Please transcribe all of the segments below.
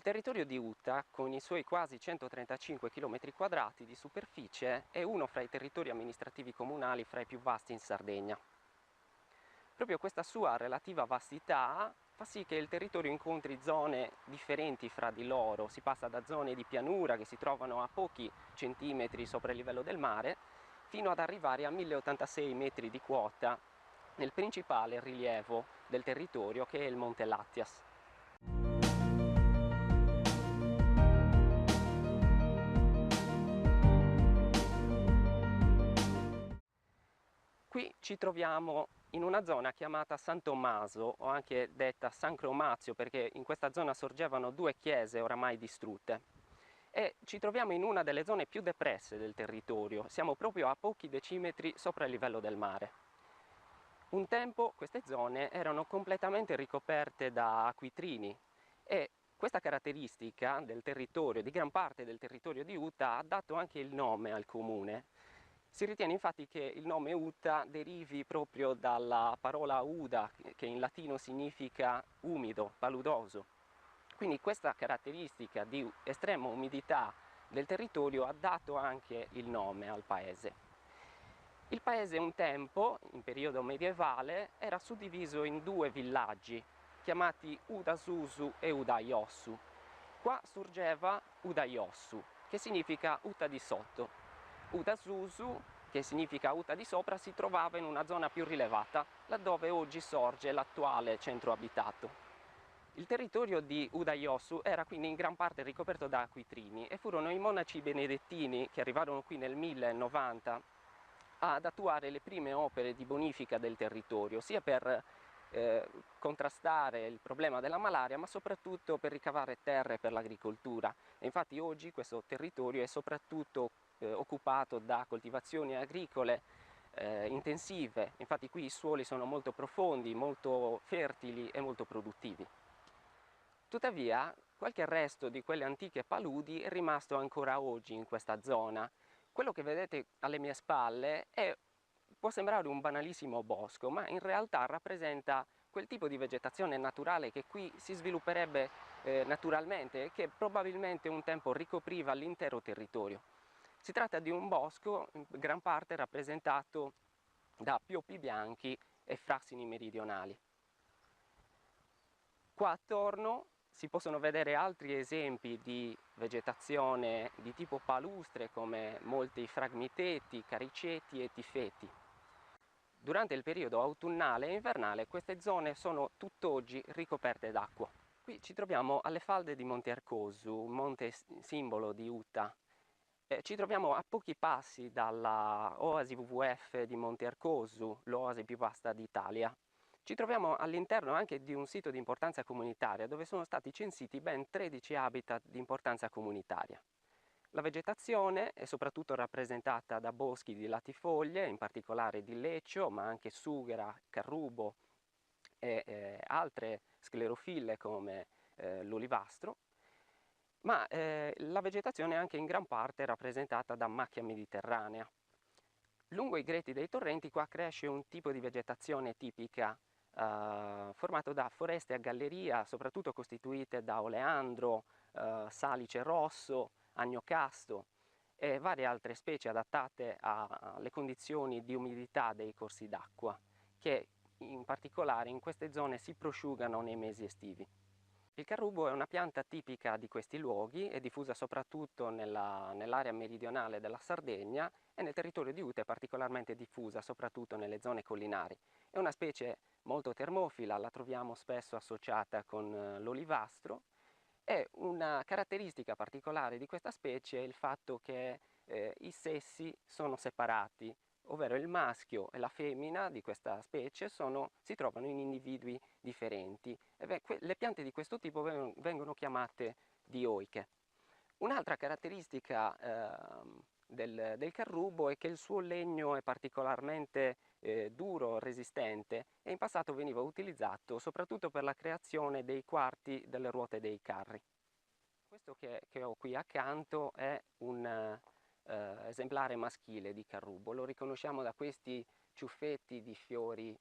Il territorio di Utah, con i suoi quasi 135 km² di superficie, è uno fra i territori amministrativi comunali fra i più vasti in Sardegna. Proprio questa sua relativa vastità fa sì che il territorio incontri zone differenti fra di loro. Si passa da zone di pianura che si trovano a pochi centimetri sopra il livello del mare, fino ad arrivare a 1086 metri di quota nel principale rilievo del territorio, che è il Monte Lattias. Qui ci troviamo in una zona chiamata San Tommaso, o anche detta San Cromazio, perché in questa zona sorgevano due chiese oramai distrutte. E ci troviamo in una delle zone più depresse del territorio, siamo proprio a pochi decimetri sopra il livello del mare. Un tempo queste zone erano completamente ricoperte da acquitrini e questa caratteristica del territorio, di gran parte del territorio di Utah, ha dato anche il nome al comune. Si ritiene infatti che il nome Utah derivi proprio dalla parola uda, che in latino significa umido, paludoso. Quindi questa caratteristica di estrema umidità del territorio ha dato anche il nome al paese. Il paese un tempo, in periodo medievale, era suddiviso in due villaggi, chiamati Udasusu e Udaiossu. Qua sorgeva Udaiossu, che significa Uta di sotto. Udasusu, che significa Uta di sopra, si trovava in una zona più rilevata, laddove oggi sorge l'attuale centro abitato. Il territorio di Udaiossu era quindi in gran parte ricoperto da acquitrini e furono i monaci benedettini che arrivarono qui nel 1090 ad attuare le prime opere di bonifica del territorio, sia per contrastare il problema della malaria, ma soprattutto per ricavare terre per l'agricoltura. E infatti oggi questo territorio è soprattutto occupato da coltivazioni agricole intensive. Infatti qui i suoli sono molto profondi, molto fertili e molto produttivi. Tuttavia, qualche resto di quelle antiche paludi è rimasto ancora oggi in questa zona. Quello che vedete alle mie spalle può sembrare un banalissimo bosco, ma in realtà rappresenta quel tipo di vegetazione naturale che qui si svilupperebbe naturalmente e che probabilmente un tempo ricopriva l'intero territorio. Si tratta di un bosco in gran parte rappresentato da pioppi bianchi e frassini meridionali. Qua attorno si possono vedere altri esempi di vegetazione di tipo palustre, come molti fragmiteti, cariceti e tifeti. Durante il periodo autunnale e invernale queste zone sono tutt'oggi ricoperte d'acqua. Qui ci troviamo alle falde di Monte Arcosu, un monte simbolo di Utah. Ci troviamo a pochi passi dalla oasi WWF di Monte Arcosu, l'oasi più vasta d'Italia. Ci troviamo all'interno anche di un sito di importanza comunitaria dove sono stati censiti ben 13 habitat di importanza comunitaria. La vegetazione è soprattutto rappresentata da boschi di latifoglie, in particolare di leccio, ma anche sughera, carrubo e altre sclerofille come l'olivastro, ma la vegetazione è anche in gran parte rappresentata da macchia mediterranea. Lungo i greti dei torrenti qua cresce un tipo di vegetazione tipica formato da foreste a galleria, soprattutto costituite da oleandro, salice rosso, agnocasto e varie altre specie adattate alle condizioni di umidità dei corsi d'acqua, che in particolare in queste zone si prosciugano nei mesi estivi. Il carrubo è una pianta tipica di questi luoghi, è diffusa soprattutto nell'area meridionale della Sardegna e nel territorio di Utah è particolarmente diffusa soprattutto nelle zone collinari. È una specie molto termofila, la troviamo spesso associata con l'olivastro e una caratteristica particolare di questa specie è il fatto che i sessi sono separati, ovvero il maschio e la femmina di questa specie si trovano in individui differenti. Le piante di questo tipo vengono chiamate dioiche. Un'altra caratteristica del carrubo è che il suo legno è particolarmente duro, resistente e in passato veniva utilizzato soprattutto per la creazione dei quarti delle ruote dei carri. Questo che ho qui accanto è un esemplare maschile di carrubo, lo riconosciamo da questi ciuffetti di fiori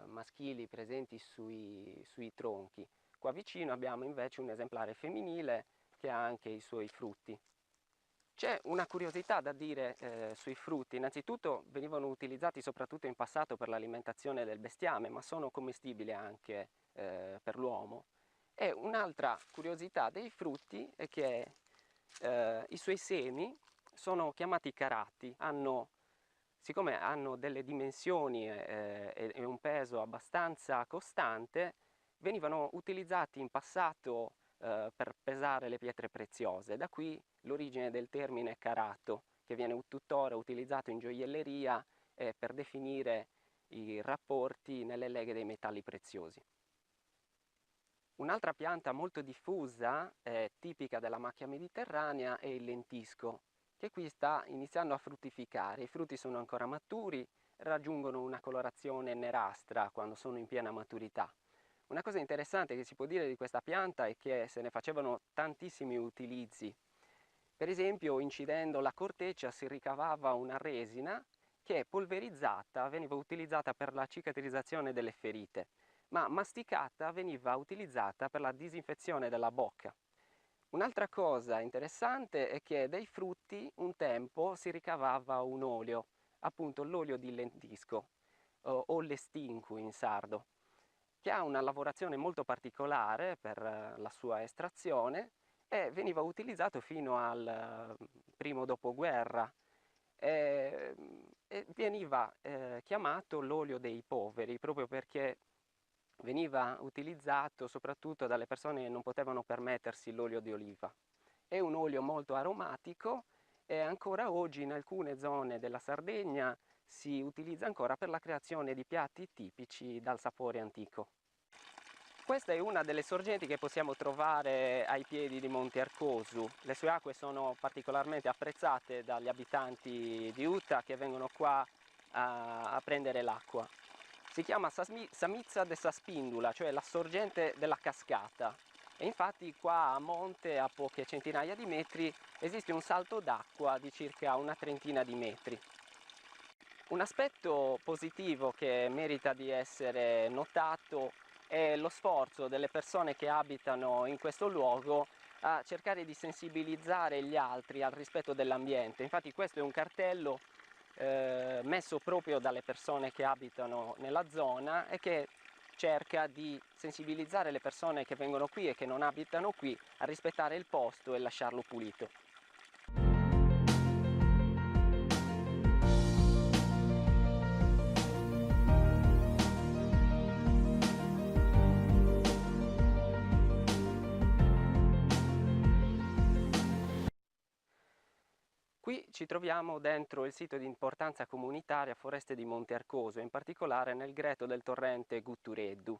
maschili presenti sui tronchi. Qua vicino abbiamo invece un esemplare femminile che ha anche i suoi frutti. C'è una curiosità da dire sui frutti. Innanzitutto venivano utilizzati soprattutto in passato per l'alimentazione del bestiame, ma sono commestibili anche per l'uomo. E un'altra curiosità dei frutti è che i suoi semi sono chiamati carati, siccome hanno delle dimensioni e un peso abbastanza costante, venivano utilizzati in passato per pesare le pietre preziose. Da qui l'origine del termine carato, che viene tuttora utilizzato in gioielleria per definire i rapporti nelle leghe dei metalli preziosi. Un'altra pianta molto diffusa, tipica della macchia mediterranea, è il lentisco, che qui sta iniziando a fruttificare. I frutti sono ancora maturi, raggiungono una colorazione nerastra quando sono in piena maturità. Una cosa interessante che si può dire di questa pianta è che se ne facevano tantissimi utilizzi. Per esempio, incidendo la corteccia si ricavava una resina che polverizzata veniva utilizzata per la cicatrizzazione delle ferite, ma masticata veniva utilizzata per la disinfezione della bocca. Un'altra cosa interessante è che dai frutti un tempo si ricavava un olio, appunto l'olio di lentisco o l'estincu in sardo, che ha una lavorazione molto particolare per la sua estrazione e veniva utilizzato fino al primo dopoguerra e veniva chiamato l'olio dei poveri proprio perché veniva utilizzato soprattutto dalle persone che non potevano permettersi l'olio di oliva. È un olio molto aromatico e ancora oggi in alcune zone della Sardegna si utilizza ancora per la creazione di piatti tipici dal sapore antico. Questa è una delle sorgenti che possiamo trovare ai piedi di Monte Arcosu. Le sue acque sono particolarmente apprezzate dagli abitanti di Uta che vengono qua a prendere l'acqua. Si chiama Samizza de Saspindula, cioè la sorgente della cascata. E infatti qua a monte, a poche centinaia di metri, esiste un salto d'acqua di circa una trentina di metri. Un aspetto positivo che merita di essere notato è lo sforzo delle persone che abitano in questo luogo a cercare di sensibilizzare gli altri al rispetto dell'ambiente. Infatti questo è un cartello messo proprio dalle persone che abitano nella zona e che cerca di sensibilizzare le persone che vengono qui e che non abitano qui a rispettare il posto e lasciarlo pulito. Qui ci troviamo dentro il sito di importanza comunitaria Foreste di Monte Arcoso, in particolare nel greto del torrente Guttureddu.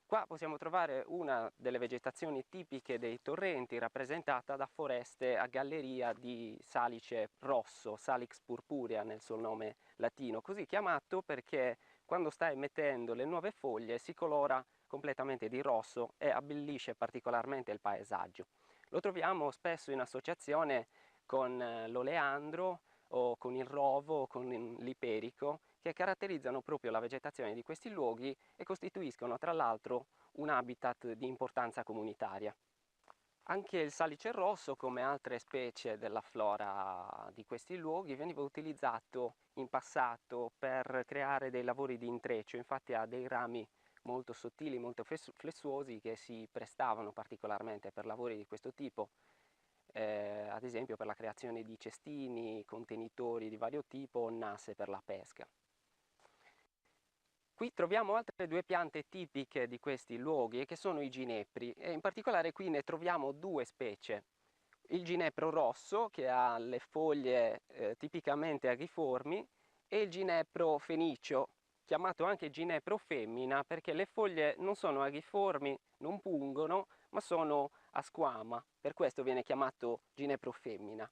Qua possiamo trovare una delle vegetazioni tipiche dei torrenti, rappresentata da foreste a galleria di salice rosso, Salix purpurea nel suo nome latino, così chiamato perché quando sta emettendo le nuove foglie si colora completamente di rosso e abbellisce particolarmente il paesaggio. Lo troviamo spesso in associazione con l'oleandro o con il rovo o con l'iperico, che caratterizzano proprio la vegetazione di questi luoghi e costituiscono tra l'altro un habitat di importanza comunitaria. Anche il salice rosso, come altre specie della flora di questi luoghi, veniva utilizzato in passato per creare dei lavori di intreccio, infatti ha dei rami molto sottili, molto flessuosi che si prestavano particolarmente per lavori di questo tipo. Ad esempio per la creazione di cestini, contenitori di vario tipo o nasse per la pesca. Qui troviamo altre due piante tipiche di questi luoghi che sono i ginepri e in particolare qui ne troviamo due specie. Il ginepro rosso che ha le foglie tipicamente aghiformi e il ginepro fenicio, chiamato anche ginepro femmina perché le foglie non sono aghiformi, non pungono, ma sono a squama, per questo viene chiamato ginepro femmina.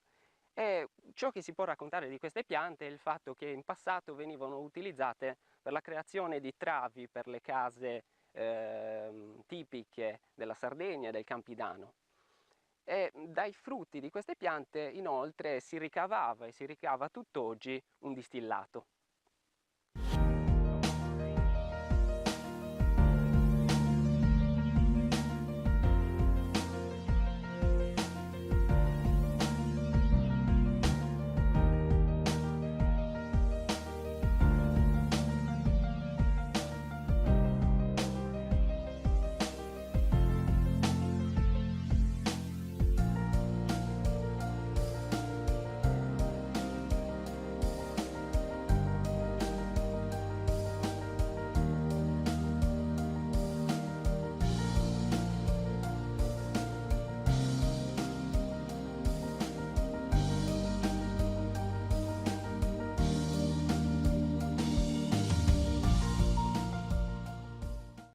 E ciò che si può raccontare di queste piante è il fatto che in passato venivano utilizzate per la creazione di travi per le case tipiche della Sardegna e del Campidano. E dai frutti di queste piante inoltre si ricavava e si ricava tutt'oggi un distillato.